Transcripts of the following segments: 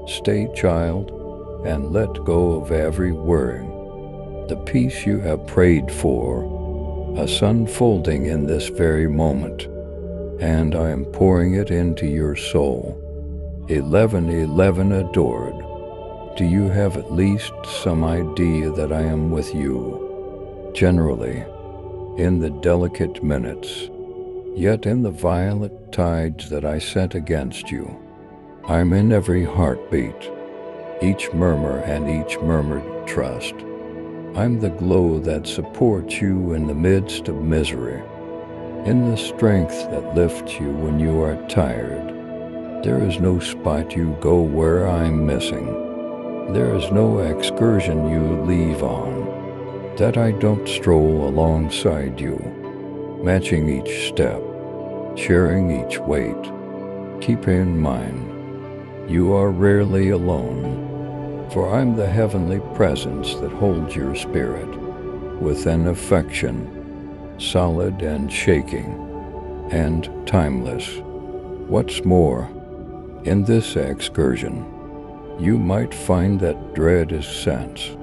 Stay, child, and let go of every worrying. The peace you have prayed for is unfolding in this very moment, and I am pouring it into your soul. 1111 adored. Do you have at least some idea that I am with you? Generally, in the delicate minutes, yet in the violent tides that I sent against you. I'm in every heartbeat, each murmur and each murmured trust. I'm the glow that supports you in the midst of misery, in the strength that lifts you when you are tired. There is no spot you go where I'm missing. There is no excursion you leave on that I don't stroll alongside you, matching each step, sharing each weight. Keep in mind, you are rarely alone, for I'm the heavenly presence that holds your spirit with an affection, solid and shaking, and timeless. What's more, in this excursion, you might find that dread is sense,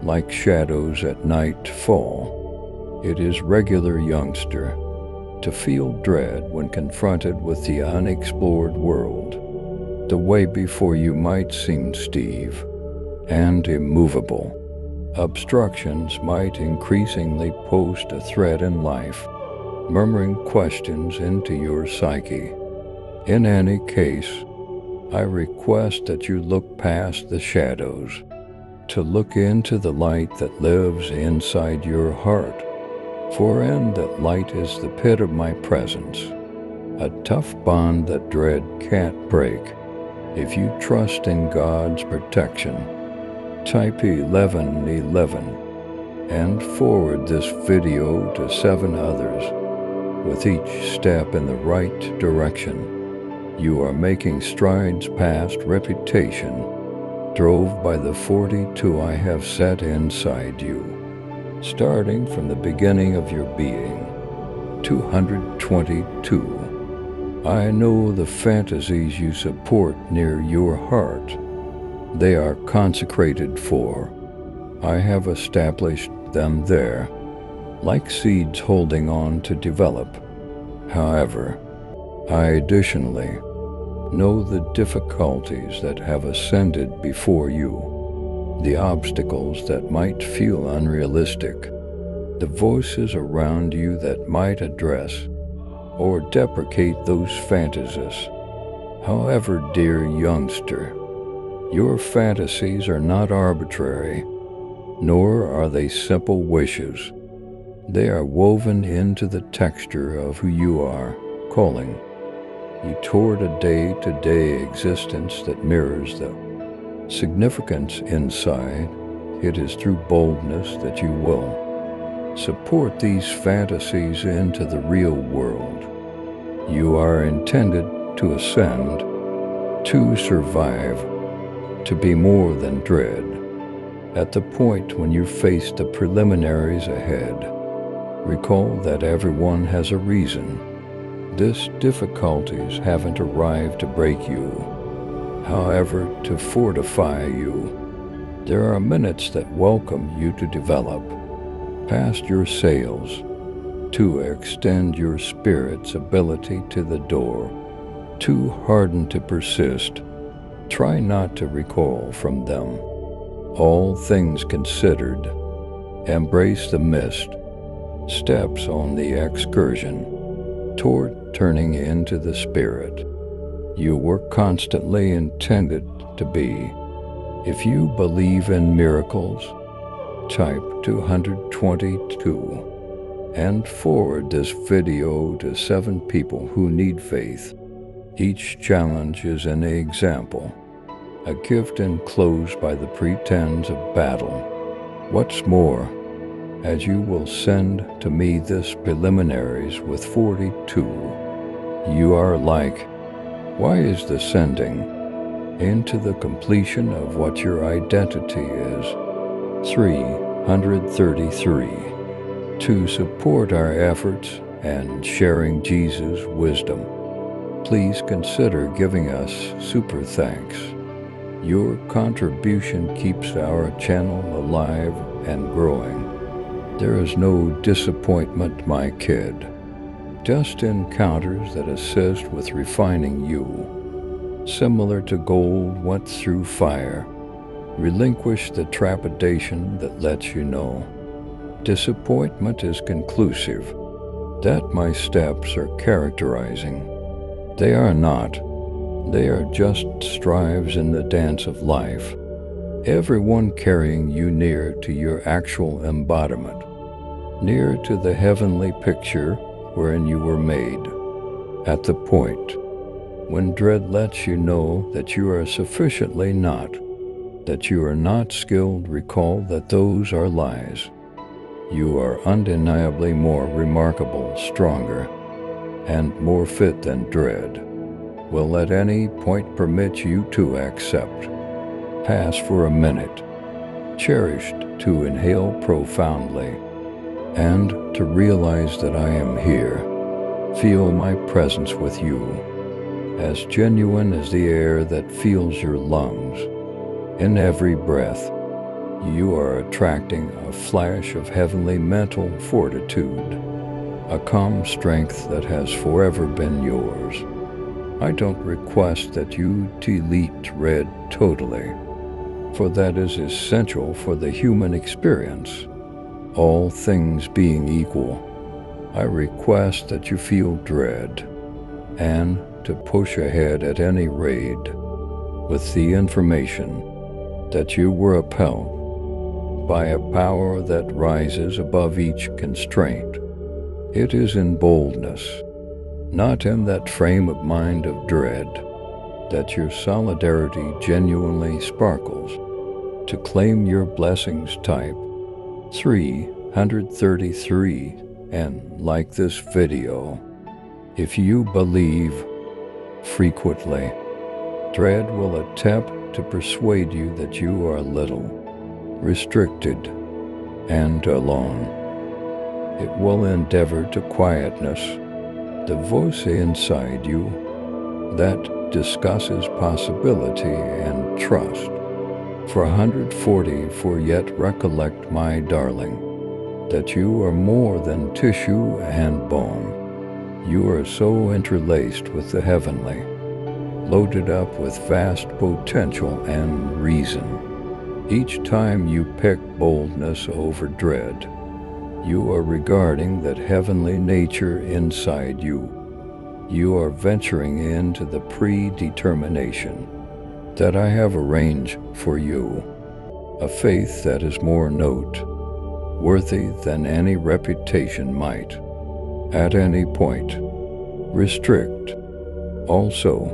like shadows at nightfall. It is regular, youngster, to feel dread when confronted with the unexplored world. The way before you might seem steep and immovable. Obstructions might increasingly pose a threat in life, murmuring questions into your psyche. In any case, I request that you look past the shadows, to look into the light that lives inside your heart. For in that light is the pit of my presence, a tough bond that dread can't break. If you trust in God's protection, type 1111 and forward this video to 7 others. With each step in the right direction, you are making strides past reputation, drove by the 42 I have set inside you. Starting from the beginning of your being, 222. I know the fantasies you support near your heart. They are consecrated for. I have established them there, like seeds holding on to develop. However, I additionally know the difficulties that have ascended before you, the obstacles that might feel unrealistic, the voices around you that might address or deprecate those fantasies. However, dear youngster, your fantasies are not arbitrary, nor are they simple wishes. They are woven into the texture of who you are, calling you toward a day-to-day existence that mirrors the significance inside. It is through boldness that you will support these fantasies into the real world. You are intended to ascend, to survive, to be more than dread. At the point when you face the preliminaries ahead, recall that everyone has a reason. These difficulties haven't arrived to break you, however, to fortify you. There are minutes that welcome you to develop, past your sails, to extend your spirit's ability to the door. Too hardened to persist, try not to recoil from them. All things considered, embrace the mist, steps on the excursion toward turning into the spirit you were constantly intended to be. If you believe in miracles, type 222 and forward this video to 7 people who need faith. Each challenge is an example, a gift enclosed by the pretense of battle. What's more, as you will send to me this preliminaries with 42, you are like, why is the sending into the completion of what your identity is? 333. To support our efforts and sharing Jesus' wisdom, please consider giving us super thanks. Your contribution keeps our channel alive and growing. There is no disappointment, my kid. Just encounters that assist with refining you. Similar to gold went through fire. Relinquish the trepidation that lets you know disappointment is conclusive, that my steps are characterizing. They are not. They are just strives in the dance of life, everyone carrying you near to your actual embodiment, near to the heavenly picture wherein you were made. At the point when dread lets you know that you are sufficiently not, that you are not skilled, recall that those are lies. You are undeniably more remarkable, stronger, and more fit than dread will at any point permit you to accept. Pass for a minute, cherished to inhale profoundly, and to realize that I am here. Feel my presence with you, as genuine as the air that fills your lungs. In every breath, you are attracting a flash of heavenly mental fortitude, a calm strength that has forever been yours. I don't request that you delete dread totally, for that is essential for the human experience. All things being equal, I request that you feel dread, and to push ahead at any rate, with the information that you were upheld by a power that rises above each constraint. It is in boldness, not in that frame of mind of dread, that your solidarity genuinely sparkles. To claim your blessings, type 333 and like this video. If you believe frequently, dread will attempt to persuade you that you are little, restricted, and alone. It will endeavor to quietness the voice inside you that discusses possibility and trust. For 140, for yet recollect, my darling, that you are more than tissue and bone. You are so interlaced with the heavenly, loaded up with vast potential and reason. Each time you pick boldness over dread, you are regarding that heavenly nature inside you. You are venturing into the predetermination that I have arranged for you, a faith that is more noteworthy than any reputation might, at any point, restrict. Also,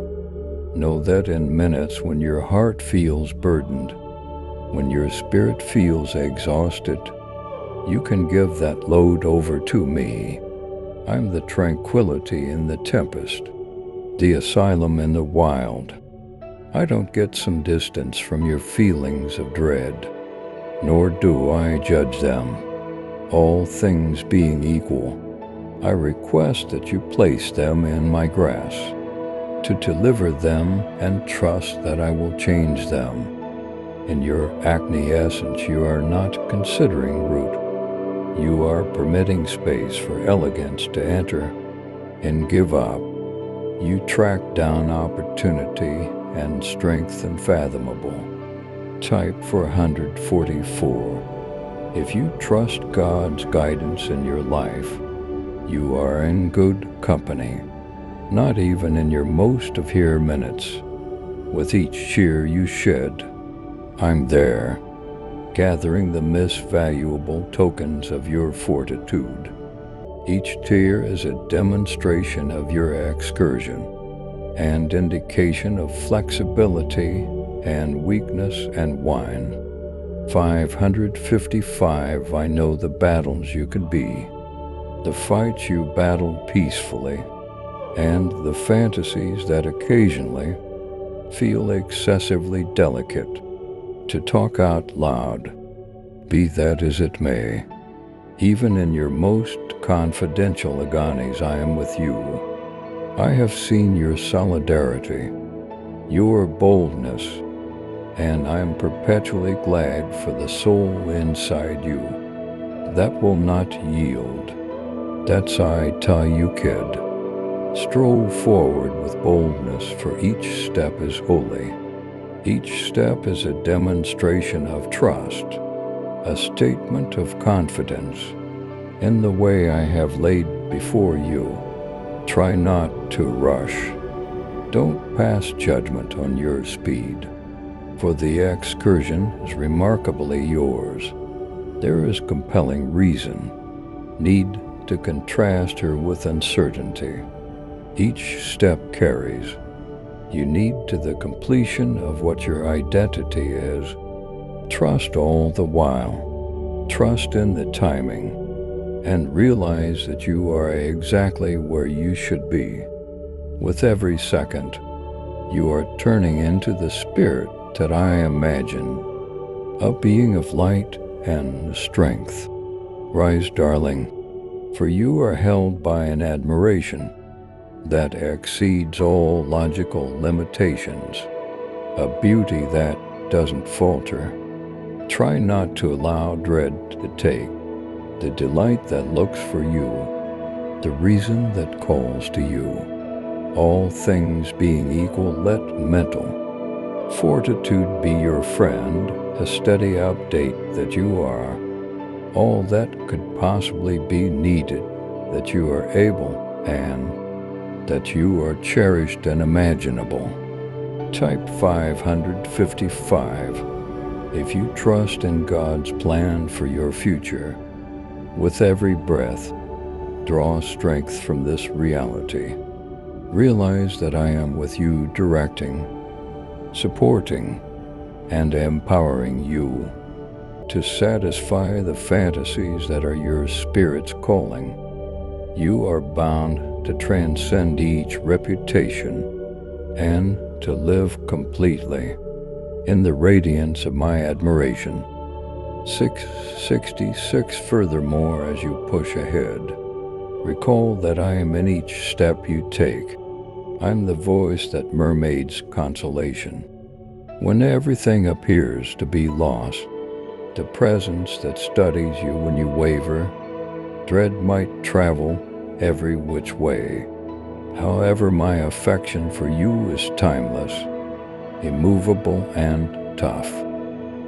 know that in minutes when your heart feels burdened, when your spirit feels exhausted, you can give that load over to me. I'm the tranquility in the tempest, the asylum in the wild. I don't get some distance from your feelings of dread, nor do I judge them. All things being equal, I request that you place them in my grasp, to deliver them and trust that I will change them. In your acquiescence, you are not considering root. You are permitting space for elegance to enter and give up. You track down opportunity and strength unfathomable. Type 444. If you trust God's guidance in your life, you are in good company. Not even in your most of here minutes. With each tear you shed, I'm there, gathering the misvaluable tokens of your fortitude. Each tear is a demonstration of your excursion, and indication of flexibility and weakness and wine. 555. I know the battles you could be, the fights you battled peacefully, and the fantasies that occasionally feel excessively delicate to talk out loud. Be that as it may, even in your most confidential agonies, I am with you. I have seen your solidarity, your boldness, and I am perpetually glad for the soul inside you that will not yield. That's I tell you, kid. Stroll forward with boldness, for each step is holy. Each step is a demonstration of trust, a statement of confidence in the way I have laid before you. Try not to rush. Don't pass judgment on your speed, for the excursion is remarkably yours. There is compelling reason, need to contrast her with uncertainty. Each step carries you need to the completion of what your identity is. Trust all the while. Trust in the timing, and realize that you are exactly where you should be. With every second, you are turning into the spirit that I imagine, a being of light and strength. Rise, darling, for you are held by an admiration that exceeds all logical limitations, a beauty that doesn't falter. Try not to allow dread to take the delight that looks for you, the reason that calls to you. All things being equal, let mental fortitude be your friend, a steady update that you are all that could possibly be needed, that you are able, and that you are cherished and imaginable. Type 555. If you trust in God's plan for your future, with every breath, draw strength from this reality. Realize that I am with you, directing, supporting, and empowering you to satisfy the fantasies that are your spirit's calling. You are bound to transcend each reputation and to live completely in the radiance of my admiration. 666. Furthermore, as you push ahead, recall that I am in each step you take. I'm the voice that mermaids consolation. When everything appears to be lost, the presence that studies you when you waver, dread might travel every which way. However, my affection for you is timeless, immovable, and tough.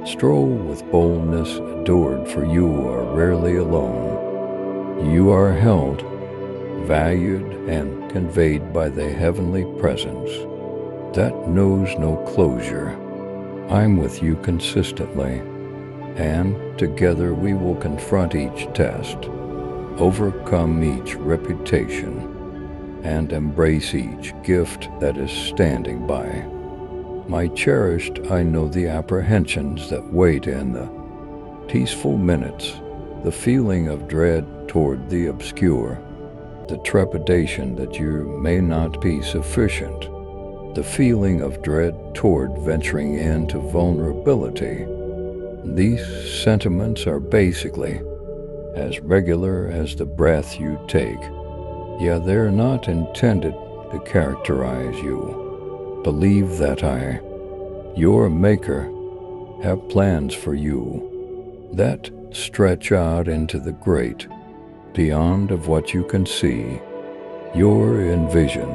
Stroll with boldness, adored, for you are rarely alone. You are held, valued, and conveyed by the heavenly presence that knows no closure. I'm with you consistently, and together we will confront each test, overcome each reputation, and embrace each gift that is standing by. My cherished, I know the apprehensions that wait in the peaceful minutes, the feeling of dread toward the obscure, the trepidation that you may not be sufficient, the feeling of dread toward venturing into vulnerability. These sentiments are basically as regular as the breath you take, yet they're not intended to characterize you. Believe that I, your maker, have plans for you that stretch out into the great, beyond of what you can see. Your envision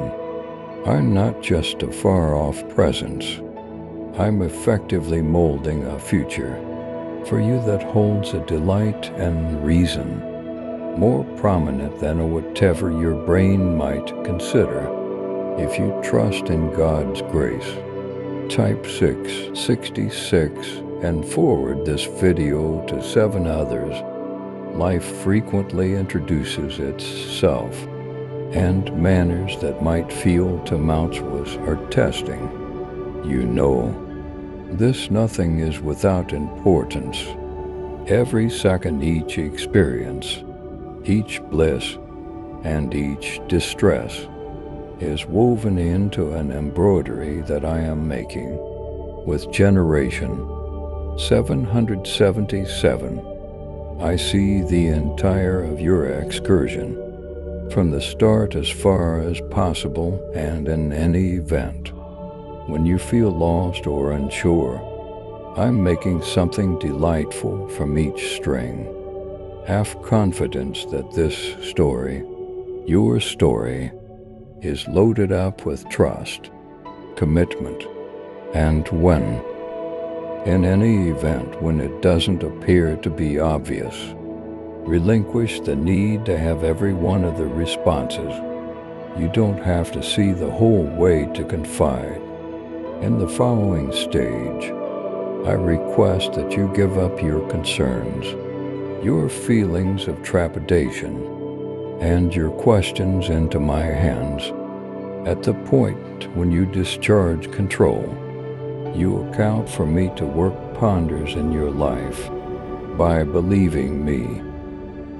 are not just a far-off presence. I'm effectively molding a future for you that holds a delight and reason, more prominent than whatever your brain might consider. If you trust in God's grace, type 666 and forward this video to 7 others. Life frequently introduces itself, and manners that might feel tumultuous are testing. You know, this nothing is without importance. Every second, each experience, each bliss, and each distress is woven into an embroidery that I am making with generation 777. I see the entire of your excursion, from the start as far as possible, and in any event, when you feel lost or unsure, I'm making something delightful from each string. Have confidence that this story, your story, is loaded up with trust, commitment, and when, in any event when it doesn't appear to be obvious, relinquish the need to have every one of the responses. You don't have to see the whole way to confide. In the following stage, I request that you give up your concerns, your feelings of trepidation, and your questions into my hands. At the point when you discharge control, you account for me to work wonders in your life. By believing me,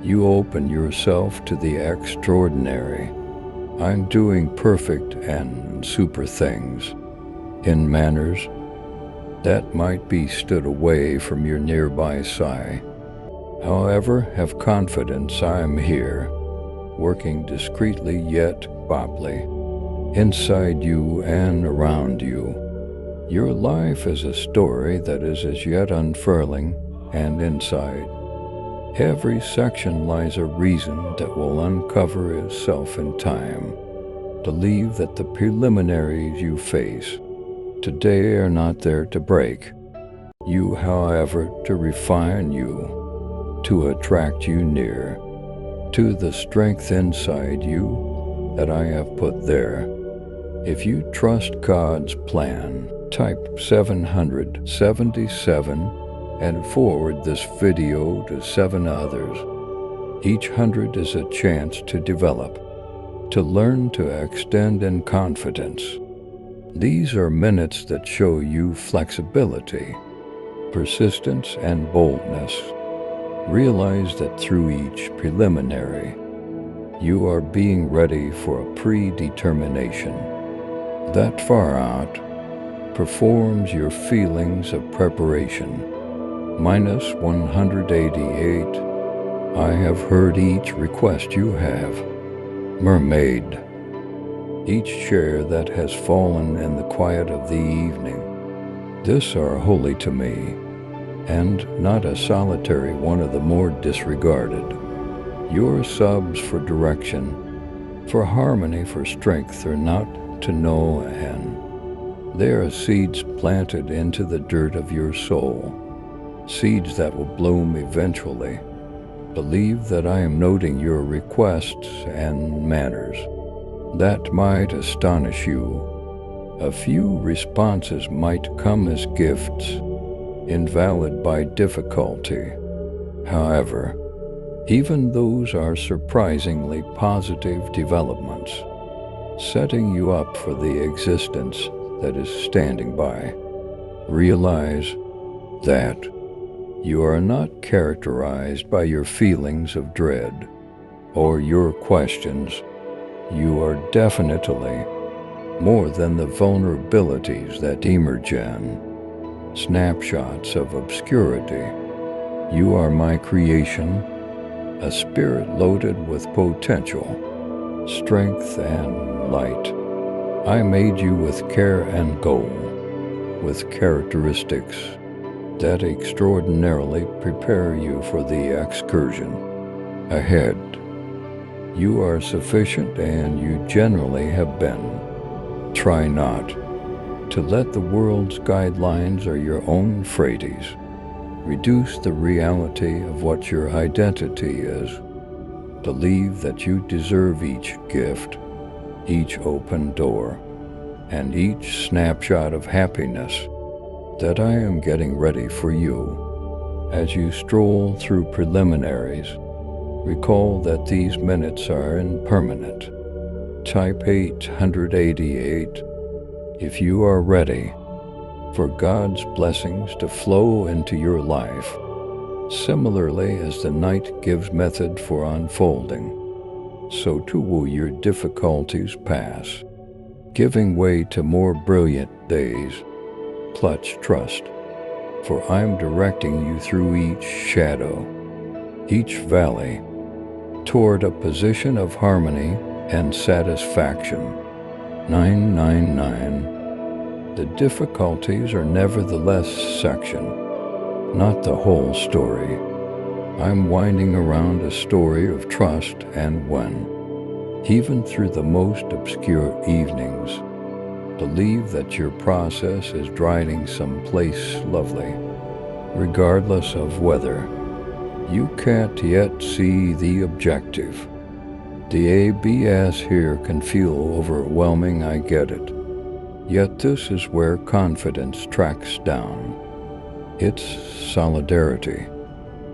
you open yourself to the extraordinary. I'm doing perfect and super things in manners that might be stood away from your nearby sigh. However, have confidence I am here, working discreetly yet boldly, inside you and around you. Your life is a story that is as yet unfurling, and inside every section lies a reason that will uncover itself in time. Believe that the preliminaries you face today are not there to break you, however, to refine you, to attract you near to the strength inside you that I have put there. If you trust God's plan, type 777 and forward this video to 7 others. Each 100 is a chance to develop, to learn to extend in confidence. These are minutes that show you flexibility, persistence, and boldness. Realize that through each preliminary, you are being ready for a predetermination. That far out performs your feelings of preparation. Minus 188. I have heard each request you have. Mermaid. Each share that has fallen in the quiet of the evening. This are holy to me, and not a solitary one of the more disregarded. Your subs for direction, for harmony, for strength are not to no end. They are seeds planted into the dirt of your soul, seeds that will bloom eventually. Believe that I am noting your requests and manners. That might astonish you. A few responses might come as gifts, invalid by difficulty. However, even those are surprisingly positive developments, setting you up for the existence that is standing by. Realize that you are not characterized by your feelings of dread or your questions. You are definitely more than the vulnerabilities that emerge in snapshots of obscurity. You are my creation, a spirit loaded with potential, strength, and light. I made you with care and goal, with characteristics that extraordinarily prepare you for the excursion ahead. You are sufficient, and you generally have been. Try not to let the world's guidelines or your own phrases reduce the reality of what your identity is. Believe that you deserve each gift, each open door, and each snapshot of happiness that I am getting ready for you. As you stroll through preliminaries, recall that these minutes are impermanent. Type 888 if you are ready for God's blessings to flow into your life. Similarly, as the night gives method for unfolding, so too will your difficulties pass, giving way to more brilliant days. Clutch trust, for I am directing you through each shadow, each valley, toward a position of harmony and satisfaction. 999. The difficulties are nevertheless section, not the whole story. I'm winding around a story of trust and when, even through the most obscure evenings, believe that your process is driving someplace lovely, regardless of weather. You can't yet see the objective. The ABS here can feel overwhelming, I get it. Yet this is where confidence tracks down. It's solidarity.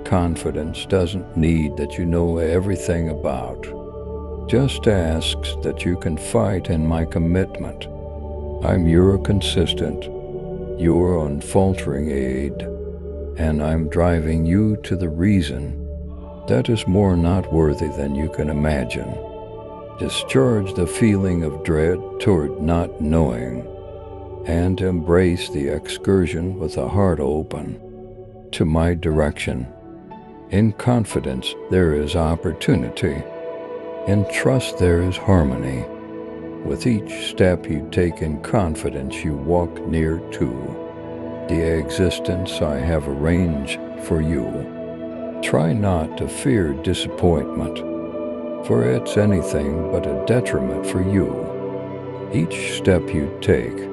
Confidence doesn't need that you know everything about. Just asks that you can fight in my commitment. I'm your consistent, your unfaltering aid, and I'm driving you to the reason that is more noteworthy than you can imagine. Discharge the feeling of dread toward not knowing, and embrace the excursion with a heart open to my direction. In confidence there is opportunity. In trust there is harmony. With each step you take in confidence you walk near to the existence I have arranged for you. Try not to fear disappointment, for it's anything but a detriment for you. Each step you take,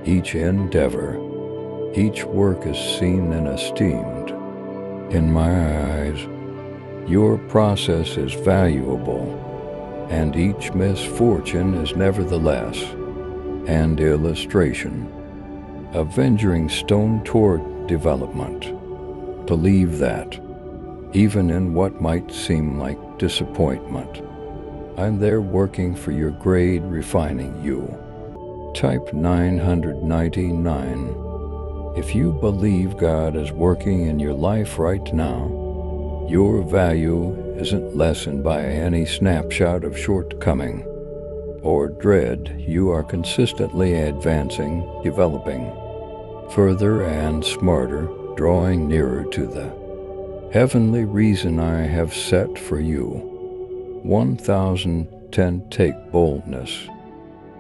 each endeavor, each work is seen and esteemed. In my eyes, your process is valuable, and each misfortune is nevertheless an illustration, a venturing stone toward development. Believe that, even in what might seem like disappointment, I'm there working for your grade, refining you. Type 999. If you believe God is working in your life right now, your value isn't lessened by any snapshot of shortcoming or dread. You are consistently advancing, developing, further and smarter, drawing nearer to the heavenly reason I have set for you. 1010. Take boldness,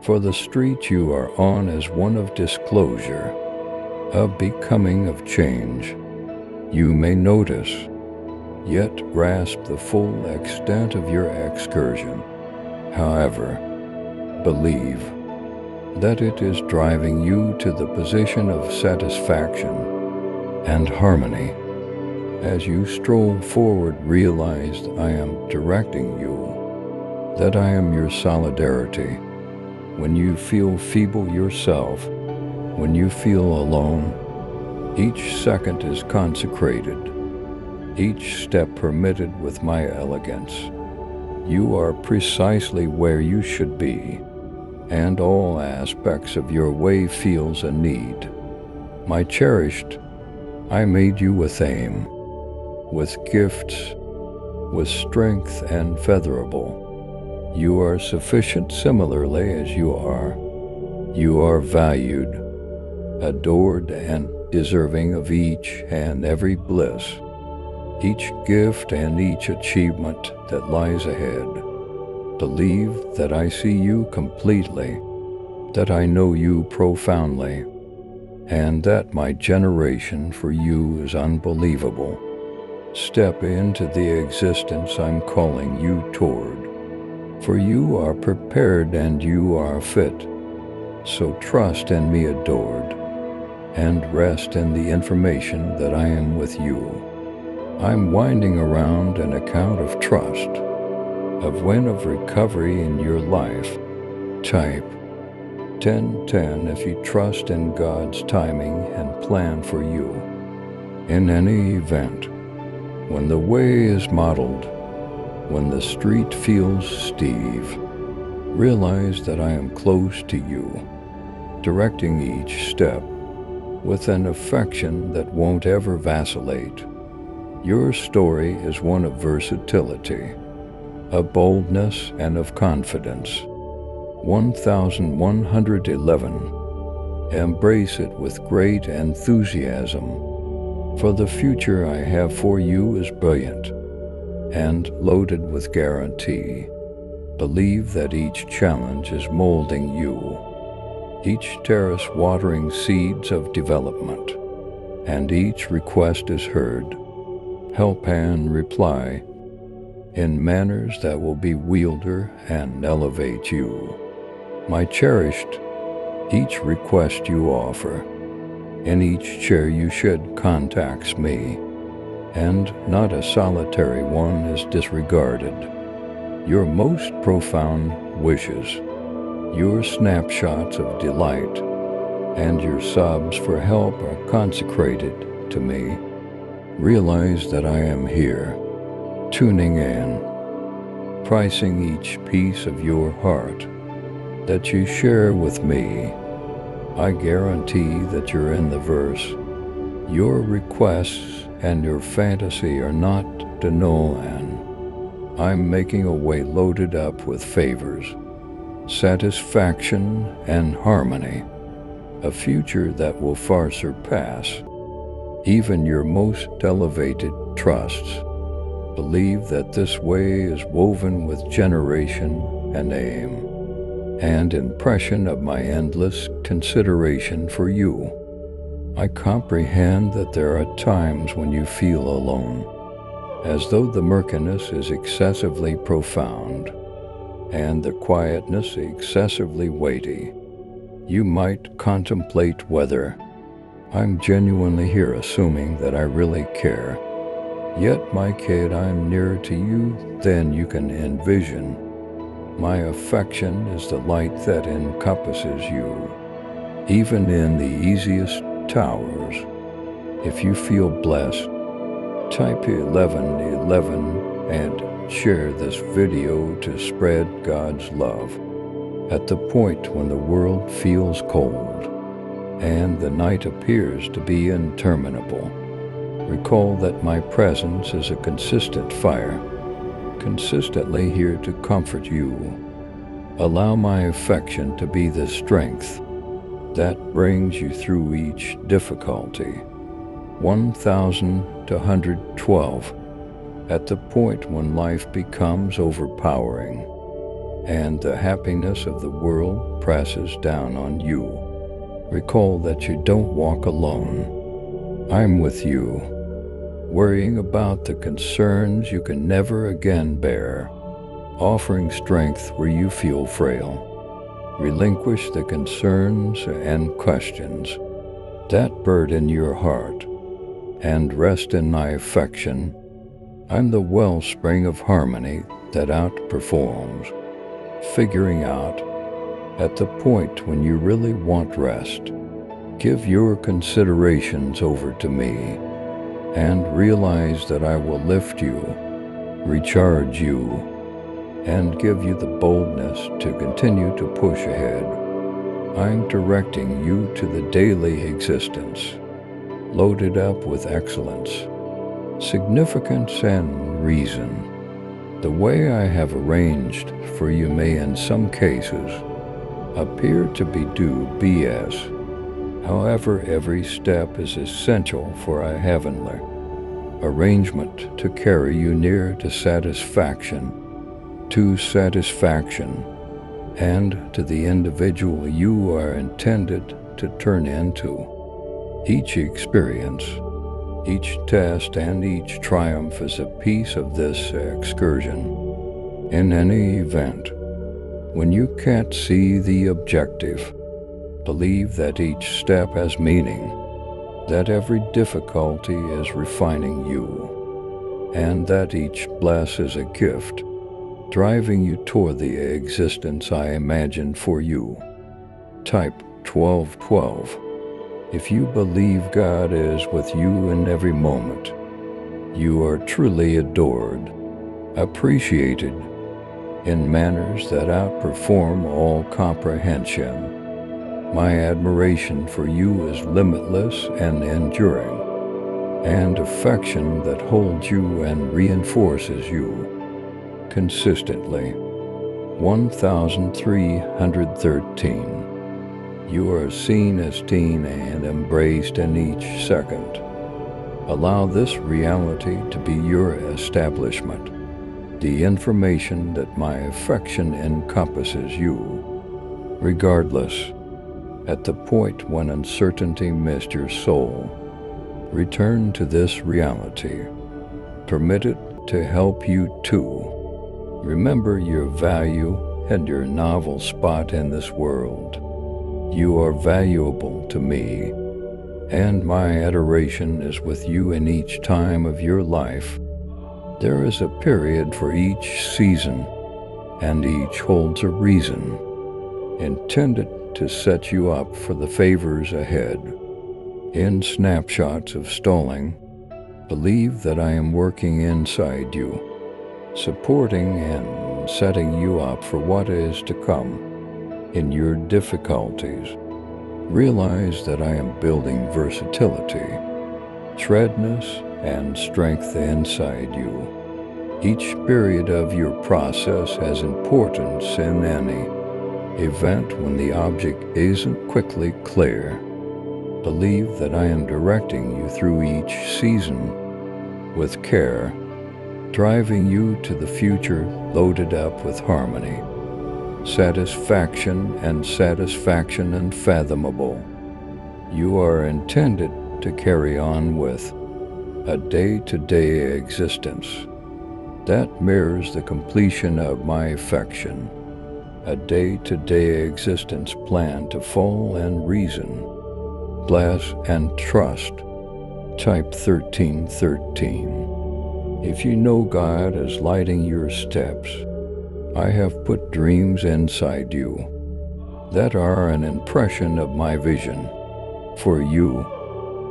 for the street you are on is one of disclosure, of becoming, of change. You may notice, yet grasp the full extent of your excursion. However, believe that it is driving you to the position of satisfaction and harmony. As you stroll forward, realize I am directing you, that I am your solidarity. When you feel feeble yourself, when you feel alone, each second is consecrated, each step permitted with my elegance. You are precisely where you should be, and all aspects of your way feels a need. My cherished, I made you with aim, with gifts, with strength and featherable. You are sufficient similarly as you are. You are valued, adored, and deserving of each and every bliss, each gift and each achievement that lies ahead. Believe that I see you completely, that I know you profoundly, and that my generation for you is unbelievable. Step into the existence I'm calling you toward, for you are prepared and you are fit. So trust in me, adored, and rest in the information that I am with you. I'm winding around an account of trust, of when of recovery in your life. Type 1010 if you trust in God's timing and plan for you. In any event, when the way is modeled, when the street feels steep, realize that I am close to you, directing each step with an affection that won't ever vacillate. Your story is one of versatility, of boldness, and of confidence. 1111. Embrace it with great enthusiasm, for the future I have for you is brilliant and loaded with guarantee. Believe that each challenge is molding you, each terrace watering seeds of development, and each request is heard. Help and reply in manners that will be wielder and elevate you. My cherished, each request you offer, in each chair you shed contacts me, and not a solitary one is disregarded. Your most profound wishes, your snapshots of delight, and your sobs for help are consecrated to me. Realize that I am here, tuning in, pricing each piece of your heart that you share with me. I guarantee that you're in the verse. Your requests and your fantasy are not de noan. I'm making a way loaded up with favors, satisfaction, and harmony, a future that will far surpass even your most elevated trusts. Believe that this way is woven with generation and aim, and impression of my endless consideration for you. I comprehend that there are times when you feel alone, as though the murkiness is excessively profound, and the quietness excessively weighty. You might contemplate whether I'm genuinely here, assuming that I really care. Yet, my kid, I'm nearer to you than you can envision. My affection is the light that encompasses you, even in the easiest towers. If you feel blessed, type 1111 and share this video to spread God's love. At the point when the world feels cold and the night appears to be interminable, recall that my presence is a consistent fire, consistently here to comfort you. Allow my affection to be the strength that brings you through each difficulty. 1,212. At the point when life becomes overpowering and the happiness of the world presses down on you, recall that you don't walk alone. I'm with you, worrying about the concerns you can never again bear, offering strength where you feel frail. Relinquish the concerns and questions that burden your heart, and rest in my affection. I'm the wellspring of harmony that outperforms, figuring out at the point when you really want rest. Give your considerations over to me, and realize that I will lift you, recharge you, and give you the boldness to continue to push ahead. I'm directing you to the daily existence, loaded up with excellence, significance, and reason. The way I have arranged for you may in some cases appear to be due BS. However, every step is essential for a heavenly arrangement to carry you near to satisfaction, and to the individual you are intended to turn into. Each experience, each test, and each triumph is a piece of this excursion. In any event, when you can't see the objective, believe that each step has meaning, that every difficulty is refining you, and that each bless is a gift, driving you toward the existence I imagined for you. Type 1212. If you believe God is with you in every moment, you are truly adored, appreciated in manners that outperform all comprehension. My admiration for you is limitless and enduring, and affection that holds you and reinforces you consistently. 1,313. You are seen, esteemed, and embraced in each second. Allow this reality to be your establishment, the information that my affection encompasses you. Regardless At the point when uncertainty missed your soul, return to this reality. Permit it to help you too. Remember your value and your novel spot in this world. You are valuable to me, and my adoration is with you in each time of your life. There is a period for each season, and each holds a reason, intended to set you up for the favors ahead. In snapshots of stalling, believe that I am working inside you, supporting and setting you up for what is to come. In your difficulties, realize that I am building versatility, treadness, and strength inside you. Each period of your process has importance in any event when the object isn't quickly clear. Believe that I am directing you through each season with care, driving you to the future loaded up with harmony, satisfaction unfathomable. You are intended to carry on with a day-to-day existence that mirrors the completion of my affection, a day-to-day existence planned to fall and reason, bless and trust. Type 1313. If you know God is lighting your steps, I have put dreams inside you that are an impression of my vision for you.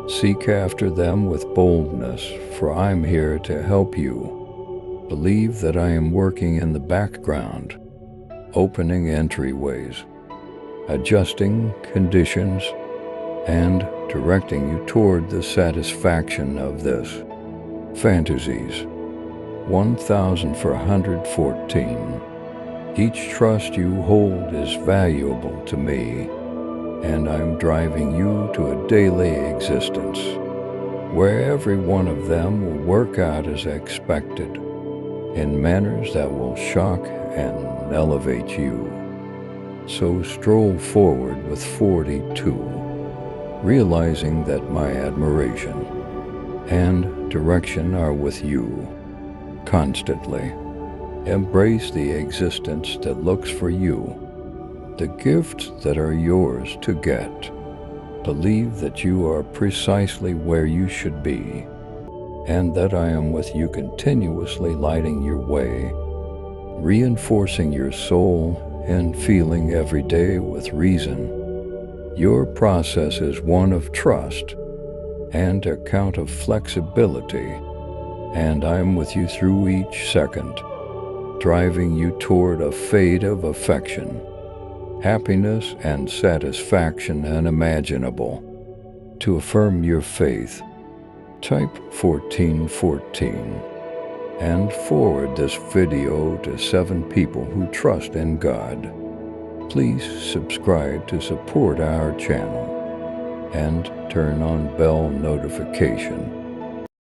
Seek after them with boldness, for I'm here to help you. Believe that I am working in the background, opening entryways, adjusting conditions, and directing you toward the satisfaction of this. Fantasies 1414. Each trust you hold is valuable to me, and I'm driving you to a daily existence where every one of them will work out as expected, in manners that will shock and elevate you. So stroll forward with 42, realizing that my admiration and direction are with you constantly. Embrace the existence that looks for you, the gifts that are yours to get. Believe that you are precisely where you should be, and that I am with you continuously lighting your way, reinforcing your soul and feeling every day with reason. Your process is one of trust and a count of flexibility, and I'm with you through each second, driving you toward a fate of affection, happiness and satisfaction unimaginable. To affirm your faith, type 1414 and forward this video to 7 people who trust in God. Please subscribe to support our channel and turn on bell notification